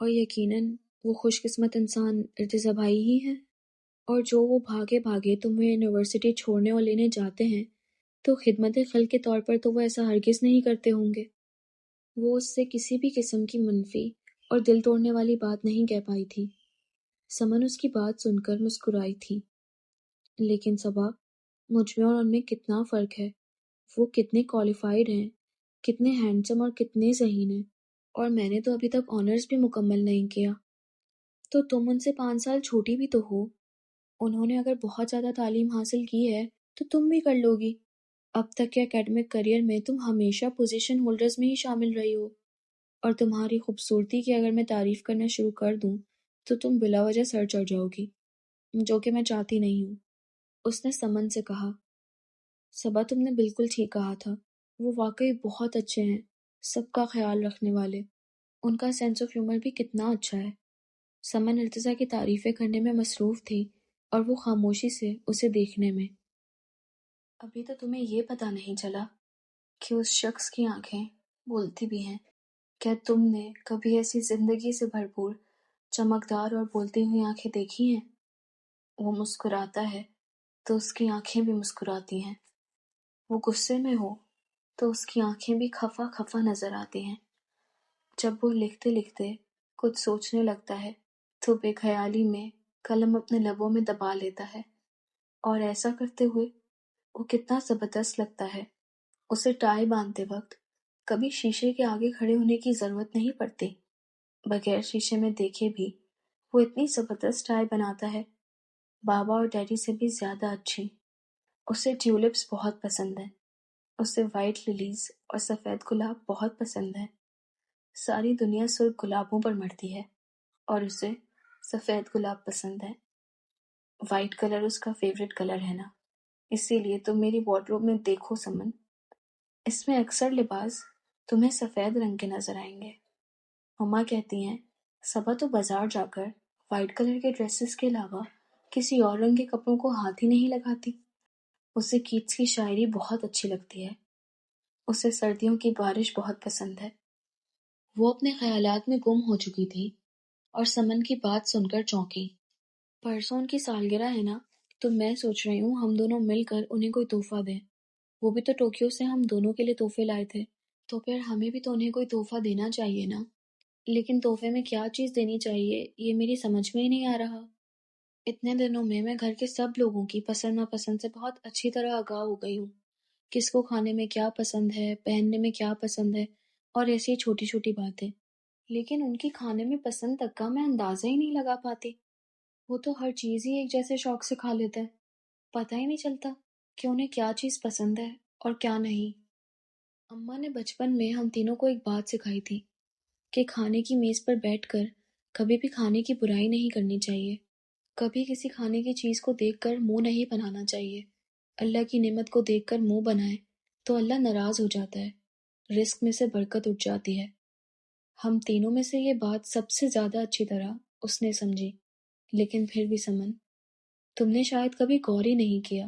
اور یقیناً وہ خوش قسمت انسان ارتضیٰ بھائی ہی ہیں، اور جو وہ بھاگے بھاگے تمہیں یونیورسٹی چھوڑنے اور لینے جاتے ہیں تو خدمت خلق کے طور پر تو وہ ایسا ہرگز نہیں کرتے ہوں گے۔ وہ اس سے کسی بھی قسم کی منفی اور دل توڑنے والی بات نہیں کہہ پائی تھی۔ سمن اس کی بات سن کر مسکرائی تھی۔ لیکن صبا، مجھ میں اور ان میں کتنا فرق ہے۔ وہ کتنے کوالیفائڈ ہیں، کتنے ہینڈسم اور کتنے ذہین ہیں، اور میں نے تو ابھی تک آنرز بھی مکمل نہیں کیا۔ تو تم ان سے 5 سال چھوٹی بھی تو ہو۔ انہوں نے اگر بہت زیادہ تعلیم حاصل کی ہے تو تم بھی کر لو گی۔ اب تک کے اکیڈمک کریئر میں تم ہمیشہ پوزیشن ہولڈرز میں ہی شامل رہی ہو، اور تمہاری خوبصورتی کی اگر میں تعریف کرنا شروع کر دوں تو تم بلا وجہ سر چڑھ جاؤ گی، جو کہ میں چاہتی نہیں ہوں۔ اس نے سمن سے کہا، صبا تم نے بالکل ٹھیک کہا تھا، وہ واقعی بہت اچھے ہیں، سب کا خیال رکھنے والے۔ ان کا سینس آف ہیومر بھی کتنا اچھا ہے۔ سمن ارتضیٰ کی تعریفیں کرنے میں مصروف تھی اور وہ خاموشی سے اسے دیکھنے میں۔ ابھی تو تمہیں یہ پتہ نہیں چلا کہ اس شخص کی آنکھیں بولتی بھی ہیں۔ کیا تم نے کبھی ایسی زندگی سے بھرپور، چمکدار اور بولتی ہوئی آنکھیں دیکھی ہیں؟ وہ مسکراتا ہے تو اس کی آنکھیں بھی مسکراتی ہیں۔ وہ غصے میں ہو تو اس کی آنکھیں بھی خفا خفا نظر آتی ہیں۔ جب وہ لکھتے لکھتے کچھ سوچنے لگتا ہے تو بے خیالی میں قلم اپنے لبوں میں دبا لیتا ہے، اور ایسا کرتے ہوئے وہ کتنا زبردست لگتا ہے۔ اسے ٹائی باندھتے وقت کبھی شیشے کے آگے کھڑے ہونے کی ضرورت نہیں پڑتی۔ بغیر شیشے میں دیکھے بھی وہ اتنی زبردست ٹائی بناتا ہے، بابا اور ڈیڈی سے بھی زیادہ اچھی۔ اسے ٹیولپس بہت پسند ہیں، اسے وائٹ للیز اور سفید گلاب بہت پسند ہیں۔ ساری دنیا سرخ گلابوں پر مرتی ہے اور اسے سفید گلاب پسند ہے۔ وائٹ کلر اس کا فیوریٹ کلر ہے نا، اسی لیے تم میری وارڈروب میں دیکھو سمن، اس میں اکثر لباس تمہیں سفید رنگ کے نظر آئیں گے۔ مما کہتی ہیں صبا تو بازار جا کر وائٹ کلر کے ڈریسز کے علاوہ کسی اور رنگ کے کپڑوں کو ہاتھ ہی نہیں لگاتی۔ اسے کیٹس کی شاعری بہت اچھی لگتی ہے۔ اسے سردیوں کی بارش بہت پسند ہے۔ وہ اپنے خیالات میں گم ہو چکی تھی اور سمن کی بات سن کر چونکی۔ پرسوں ان کی سالگرہ ہے نا، تو میں سوچ رہی ہوں ہم دونوں مل کر انہیں کوئی تحفہ دیں۔ وہ بھی تو ٹوکیو سے ہم دونوں کے لیے تحفے لائے تھے، تو پھر ہمیں بھی تو انہیں کوئی تحفہ دینا چاہیے نا۔ لیکن تحفے میں کیا چیز دینی چاہیے یہ میری سمجھ میں ہی نہیں آ رہا۔ اتنے دنوں میں گھر کے سب لوگوں کی پسند ناپسند سے بہت اچھی طرح آگاہ ہو گئی ہوں۔ کس کو کھانے میں کیا پسند ہے، پہننے میں کیا پسند ہے، اور ایسی چھوٹی چھوٹی باتیں۔ لیکن ان کی کھانے میں پسند تک کا میں اندازہ ہی نہیں لگا پاتی۔ وہ تو ہر چیز ہی ایک جیسے شوق سے کھا لیتے ہیں، پتہ ہی نہیں چلتا کہ انہیں کیا چیز پسند ہے اور کیا نہیں۔ اماں نے بچپن میں ہم تینوں کو ایک بات سکھائی تھی کہ کھانے کی میز پر بیٹھ کر کبھی بھی کھانے کی برائی نہیں کرنی چاہیے، کبھی کسی کھانے کی چیز کو دیکھ کر منہ نہیں بنانا چاہیے۔ اللہ کی نعمت کو دیکھ کر منہ بنائے تو اللہ ناراض ہو جاتا ہے، رزق میں سے برکت اٹھ جاتی ہے۔ ہم تینوں میں سے یہ بات سب سے زیادہ اچھی طرح اس نے سمجھی، لیکن پھر بھی سمن، تم نے شاید کبھی غور ہی نہیں کیا۔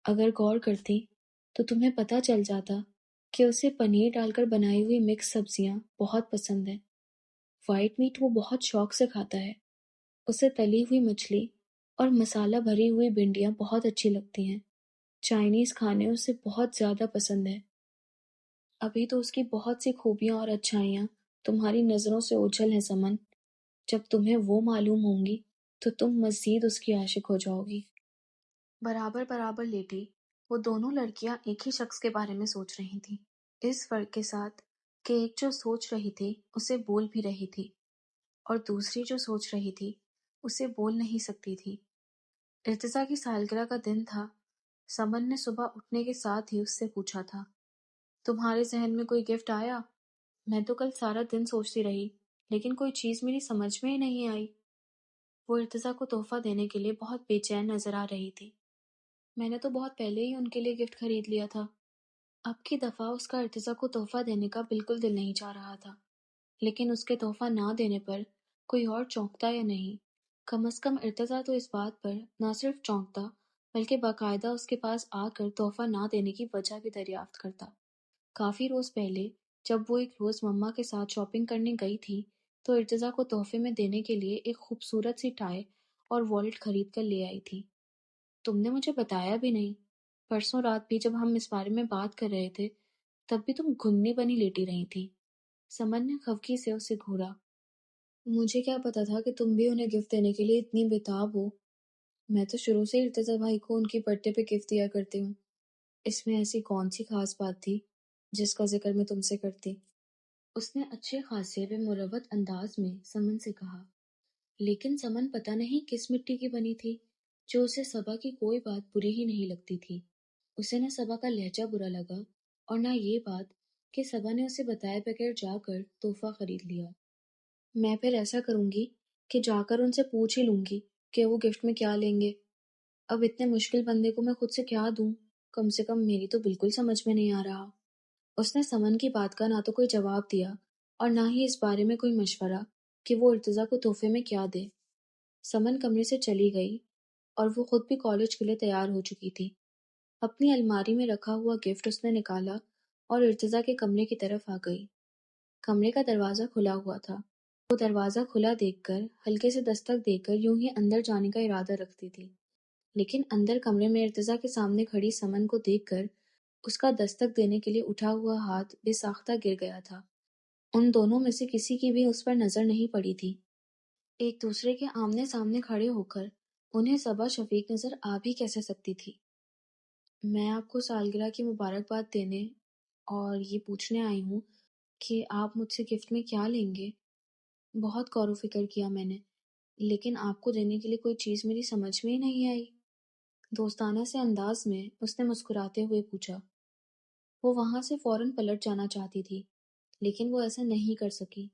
اگر غور کرتی تو تمہیں پتہ چل جاتا کہ اسے پنیر ڈال کر بنائی ہوئی مکس سبزیاں بہت پسند ہیں۔ وائٹ میٹ وہ بہت شوق سے کھاتا ہے۔ اسے تلی ہوئی مچھلی اور مسالہ بھری ہوئی بھنڈیاں بہت اچھی لگتی ہیں۔ چائنیز کھانے اسے بہت زیادہ پسند ہے۔ ابھی تو اس کی بہت سی خوبیاں اور اچھائیاں تمہاری نظروں سے اوجھل ہیں سمن، جب تمہیں وہ معلوم ہوں گی تو تم مزید اس کی عاشق ہو جاؤ گی۔ برابر برابر لیٹی وہ دونوں لڑکیاں ایک ہی شخص کے بارے میں سوچ رہی تھیں، اس فرق کے ساتھ کہ ایک جو سوچ رہی تھی اسے بول بھی رہی تھی، اور دوسری جو سوچ رہی تھی اسے بول نہیں سکتی تھی۔ ارتضیٰ کی سالگرہ کا دن تھا۔ سمن نے صبح اٹھنے کے ساتھ ہی اس سے پوچھا تھا، تمہارے ذہن میں کوئی گفٹ آیا؟ میں تو کل سارا دن سوچتی رہی، لیکن کوئی چیز میری سمجھ میں ہی نہیں آئی۔ وہ ارتضیٰ کو تحفہ دینے کے لیے بہت بے چین نظر آ رہی تھی۔ میں نے تو بہت پہلے ہی ان کے لیے گفٹ خرید لیا تھا۔ اب کی دفعہ اس کا ارتضیٰ کو تحفہ دینے کا بالکل دل نہیں چاہ رہا تھا، لیکن اس کے تحفہ نہ دینے پر کوئی اور چونکتا یا نہیں؟ کم از کم ارتضیٰ تو اس بات پر نہ صرف چونکتا بلکہ باقاعدہ اس کے پاس آ کر تحفہ نہ دینے کی وجہ بھی دریافت کرتا۔ کافی روز پہلے جب وہ ایک روز مما کے ساتھ شاپنگ کرنے گئی تھی تو ارتضیٰ کو تحفے میں دینے کے لیے ایک خوبصورت سی ٹائی اور والٹ خرید کر لے آئی تھی۔ تم نے مجھے بتایا بھی نہیں۔ پرسوں رات بھی جب ہم اس بارے میں بات کر رہے تھے تب بھی تم گھنی بنی لیٹی رہی تھی۔ سمن نے خفگی سے اسے گھورا۔ مجھے کیا پتا تھا کہ تم بھی انہیں گفٹ دینے کے لیے اتنی بےتاب ہو۔ میں تو شروع سے ہی ارتضیٰ بھائی کو ان کی برتھ ڈے پہ گفٹ دیا کرتی ہوں۔ اس میں ایسی کون سی خاص بات تھی جس کا ذکر میں تم سے کرتی؟ اس نے اچھے خاصے بے مروت انداز میں سمن سے کہا۔ لیکن سمن پتہ نہیں کس مٹی کی بنی تھی جو اسے صبا کی کوئی بات بری ہی نہیں لگتی تھی۔ اسے نہ صبا کا لہجہ برا لگا اور نہ یہ بات کہ صبا نے اسے بتائے بغیر جا کر تحفہ خرید لیا۔ میں پھر ایسا کروں گی کہ جا کر ان سے پوچھ ہی لوں گی کہ وہ گفٹ میں کیا لیں گے۔ اب اتنے مشکل بندے کو میں خود سے کیا دوں؟ کم سے کم میری تو بالکل سمجھ میں نہیں آ رہا۔ اس نے سمن کی بات کا نہ تو کوئی جواب دیا اور نہ ہی اس بارے میں کوئی مشورہ کہ وہ ارتضیٰ کو تحفے میں کیا دے۔ سمن کمرے سے چلی گئی اور وہ خود بھی کالج کے لیے تیار ہو چکی تھی۔ اپنی الماری میں رکھا ہوا گفٹ اس نے نکالا اور ارتضیٰ کے کمرے کی طرف آ گئی۔ کمرے کا دروازہ کھلا ہوا تھا۔ وہ دروازہ کھلا دیکھ کر ہلکے سے دستک دے کر یوں ہی اندر جانے کا ارادہ رکھتی تھی، لیکن اندر کمرے میں ارتضیٰ کے سامنے کھڑی سمن کو دیکھ کر اس کا دستک دینے کے لیے اٹھا ہوا ہاتھ بے ساختہ گر گیا تھا۔ ان دونوں میں سے کسی کی بھی اس پر نظر نہیں پڑی تھی۔ ایک دوسرے کے آمنے سامنے کھڑے ہو کر انہیں صبا شفیق نظر آ بھی کیسے سکتی تھی؟ میں آپ کو سالگرہ کی مبارکباد دینے اور یہ پوچھنے آئی ہوں کہ آپ مجھ سے گفٹ میں کیا لیں گے۔ بہت غور و فکر کیا میں نے، لیکن آپ کو دینے کے لیے کوئی چیز میری سمجھ میں ہی نہیں آئی۔ دوستانہ سے انداز میں اس نے مسکراتے ہوئے پوچھا۔ وہ وہاں سے فوراً پلٹ جانا چاہتی تھی، لیکن وہ ایسا نہیں کر سکی۔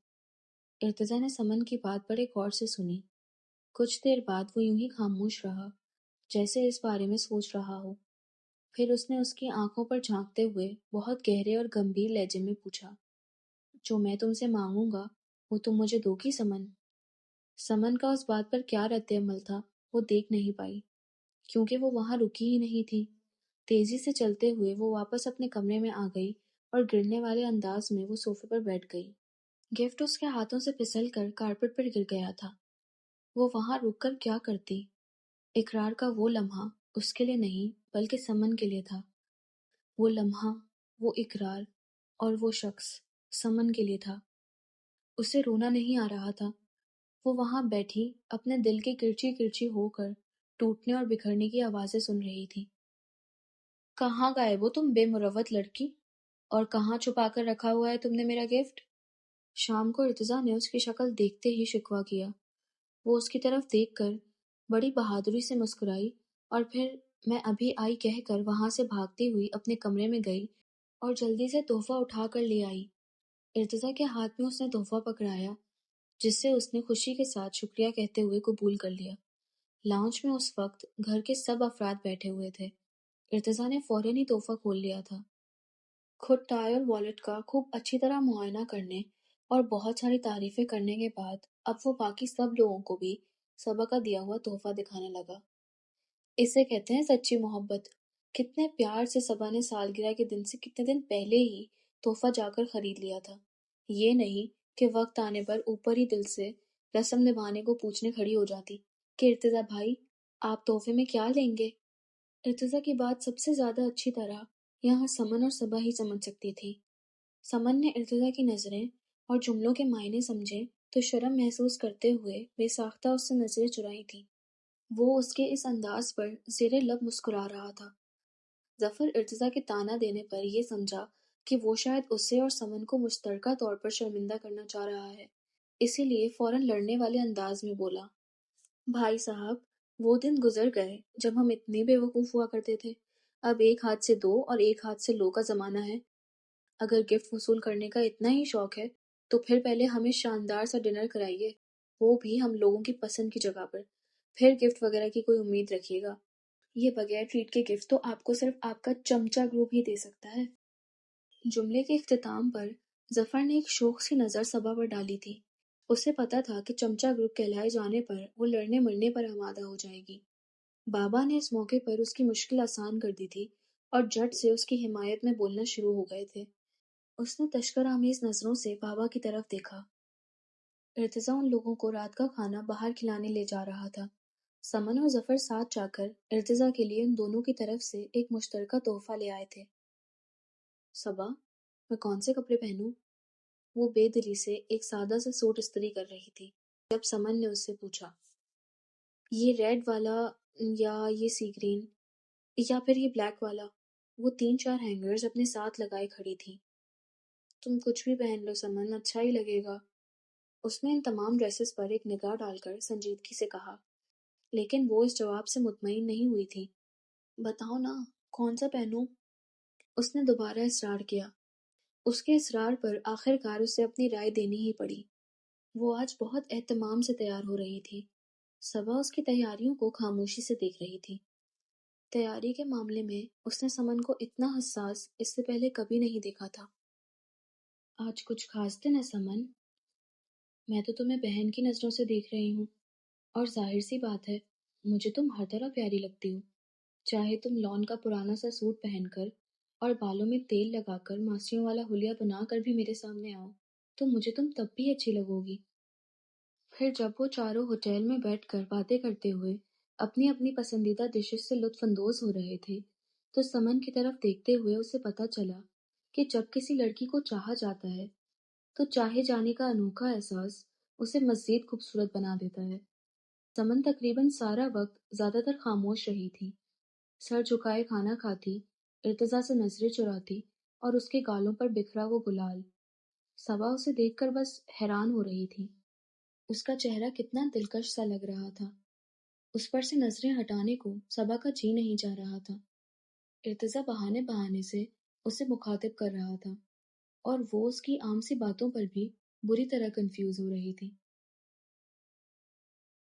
ارتضیٰ نے سمن کی بات بڑے غور سے سنی۔ کچھ دیر بعد وہ یوں ہی خاموش رہا، جیسے اس بارے میں سوچ رہا ہو۔ پھر اس نے اس کی آنکھوں پر جھانکتے ہوئے بہت گہرے اور گمبھیر لہجے میں پوچھا، جو میں تم سے مانگوں گا وہ تم مجھے دو گی سمن؟ سمن کا اس بات پر کیا رد عمل تھا وہ دیکھ نہیں پائی، کیونکہ وہ وہاں رکی ہی نہیں تھی۔ تیزی سے چلتے ہوئے وہ واپس اپنے کمرے میں آ گئی اور گرنے والے انداز میں وہ صوفے پر بیٹھ گئی۔ گفٹ اس کے ہاتھوں سے پھسل کر کارپٹ پر گر گیا تھا۔ وہ وہاں رک کر کیا کرتی؟ اقرار کا وہ لمحہ اس کے لیے نہیں بلکہ سمن کے لیے تھا۔ وہ لمحہ، وہ اقرار اور وہ شخص سمن کے لیے تھا۔ اسے رونا نہیں آ رہا تھا۔ وہ وہاں بیٹھی اپنے دل کی کرچی کرچی ہو کر ٹوٹنے اور بکھرنے کی آوازیں سن رہی تھی۔ کہاں گئے وہ تم بے مروت لڑکی؟ اور کہاں چھپا کر رکھا ہوا ہے تم نے میرا گفٹ؟ شام کو ارتضیٰ نے اس کی شکل دیکھتے ہی شکوہ کیا۔ وہ اس کی طرف دیکھ کر بڑی بہادری سے مسکرائی اور پھر میں ابھی آئی کہہ کر وہاں سے بھاگتی ہوئی اپنے کمرے میں گئی اور جلدی سے تحفہ اٹھا کر لے آئی۔ ارتضیٰ کے ہاتھ میں اس نے تحفہ پکڑایا، جس سے اس نے خوشی کے ساتھ شکریہ کہتے ہوئے قبول کر لیا۔ لاؤنج میں اس وقت گھر کے سب افراد بیٹھے ہوئے تھے۔ ارتضیٰ نے فوراً ہی تحفہ کھول لیا تھا۔ خود ٹائی اور والٹ کا خوب اچھی طرح معائنہ کرنے اور بہت ساری تعریفیں کرنے کے بعد اب وہ باقی سب لوگوں کو بھی صبا کا دیا ہوا تحفہ دکھانے لگا۔ اسے کہتے ہیں سچی محبت۔ کتنے پیار سے صبا نے سالگرہ کے دن سے کتنے دن پہلے ہی تحفہ جا کر خرید لیا تھا۔ یہ نہیں کہ وقت آنے پر اوپر ہی دل سے رسم نبھانے کو پوچھنے کھڑی ہو جاتی کہ ارتضیٰ بھائی آپ تحفے میں کیا لیں گے؟ ارتضیٰ کی بات سب سے زیادہ اچھی طرح یہاں سمن اور صبا ہی سمجھ سکتی تھی۔ سمن نے ارتضیٰ کی نظریں اور جملوں کے معنی سمجھے تو شرم محسوس کرتے ہوئے بے ساختہ اس سے نظریں چرائی تھی۔ وہ اس کے اس انداز پر زیر لب مسکرا رہا تھا۔ ظفر ارتضیٰ کے طعنہ دینے پر یہ سمجھا کہ وہ شاید اسے اور سمن کو مشترکہ طور پر شرمندہ کرنا چاہ رہا ہے، اسی لیے فوراً لڑنے والے انداز میں بولا، بھائی صاحب وہ دن گزر گئے جب ہم اتنے بے وقوف ہوا کرتے تھے۔ اب ایک ہاتھ سے دو اور ایک ہاتھ سے لو کا زمانہ ہے۔ اگر گفٹ وصول کرنے کا اتنا ہی شوق ہے تو پھر پہلے ہمیں شاندار سا ڈنر کرائیے، وہ بھی ہم لوگوں کی پسند کی جگہ پر، پھر گفٹ وغیرہ کی کوئی امید رکھیے گا۔ یہ بغیر ٹریٹ کے گفٹ تو آپ کو صرف آپ کا چمچہ گروپ ہی دے سکتا ہے۔ جملے کے اختتام پر ظفر نے ایک شوق سی نظر صبا پر ڈالی تھی۔ اسے پتا تھا کہ چمچہ گروپ کہلائے جانے پر وہ لڑنے مرنے پر آمادہ ہو جائے گی۔ بابا نے اس موقع پر اس کی مشکل آسان کر دی تھی اور جھٹ سے اس کی حمایت میں بولنا شروع ہو گئے تھے۔ اس نے تشکر آمیز نظروں سے بابا کی طرف دیکھا۔ ارتضیٰ ان لوگوں کو رات کا کھانا باہر کھلانے لے جا رہا تھا۔ سمن اور ظفر ساتھ جا کر ارتضیٰ کے لیے ان دونوں کی طرف سے ایک مشترکہ تحفہ لے آئے تھے۔ صبا، میں کون سے کپڑے پہنوں؟ وہ بے دلی سے ایک سادہ سا سوٹ استری کر رہی تھی جب سمن نے اس سے پوچھا، یہ ریڈ والا یا یہ سی گرین یا پھر یہ بلیک والا؟ وہ 3-4 ہینگرز اپنے ساتھ لگائے کھڑی تھی۔ تم کچھ بھی پہن لو سمن، اچھا ہی لگے گا۔ اس نے ان تمام ڈریسز پر ایک نگاہ ڈال کر سنجیدگی سے کہا، لیکن وہ اس جواب سے مطمئن نہیں ہوئی تھی۔ بتاؤ نا، کون سا پہنوں؟ اس نے دوبارہ اصرار کیا۔ اس کے اصرار پر آخر کار اسے اپنی رائے دینی ہی پڑی۔ وہ آج بہت اہتمام سے تیار ہو رہی تھی۔ صبا اس کی تیاریوں کو خاموشی سے دیکھ رہی تھی۔ تیاری کے معاملے میں اس نے سمن کو اتنا حساس اس سے پہلے کبھی نہیں دیکھا تھا۔ آج کچھ خاص دن ہے سمن؟ میں تو تمہیں بہن کی نظروں سے دیکھ رہی ہوں، اور ظاہر سی بات ہے، مجھے تم ہر طرح پیاری لگتی ہو۔ چاہے تم لون کا پرانا سا سوٹ پہن کر اور بالوں میں تیل لگا کر ماسیوں والا حلیہ بنا کر بھی میرے سامنے آؤ تو مجھے تم تب بھی اچھی لگو گی۔ پھر جب وہ چاروں ہوٹل میں بیٹھ کر باتیں کرتے ہوئے اپنی اپنی پسندیدہ ڈشز سے لطف اندوز ہو رہے تھے تو سمن کی طرف دیکھتے ہوئے اسے پتہ چلا کہ جب کسی لڑکی کو چاہا جاتا ہے تو چاہے جانے کا انوکھا احساس اسے مزید خوبصورت بنا دیتا ہے۔ سمن تقریباً سارا وقت زیادہ تر خاموش رہی تھی، سر جھکائے کھانا کھاتی، ارتضیٰ سے نظریں چراتی اور اس کے گالوں پر بکھرا وہ گلال۔ صبا اسے دیکھ کر بس حیران ہو رہی تھی۔ اس کا چہرہ کتنا دلکش سا لگ رہا تھا۔ اس پر سے نظریں ہٹانے کو صبا کا جی نہیں چاہ رہا تھا۔ ارتضیٰ بہانے بہانے سے اسے مخاطب کر رہا تھا اور وہ اس کی عام سی باتوں پر بھی بری طرح کنفیوز ہو رہی تھی۔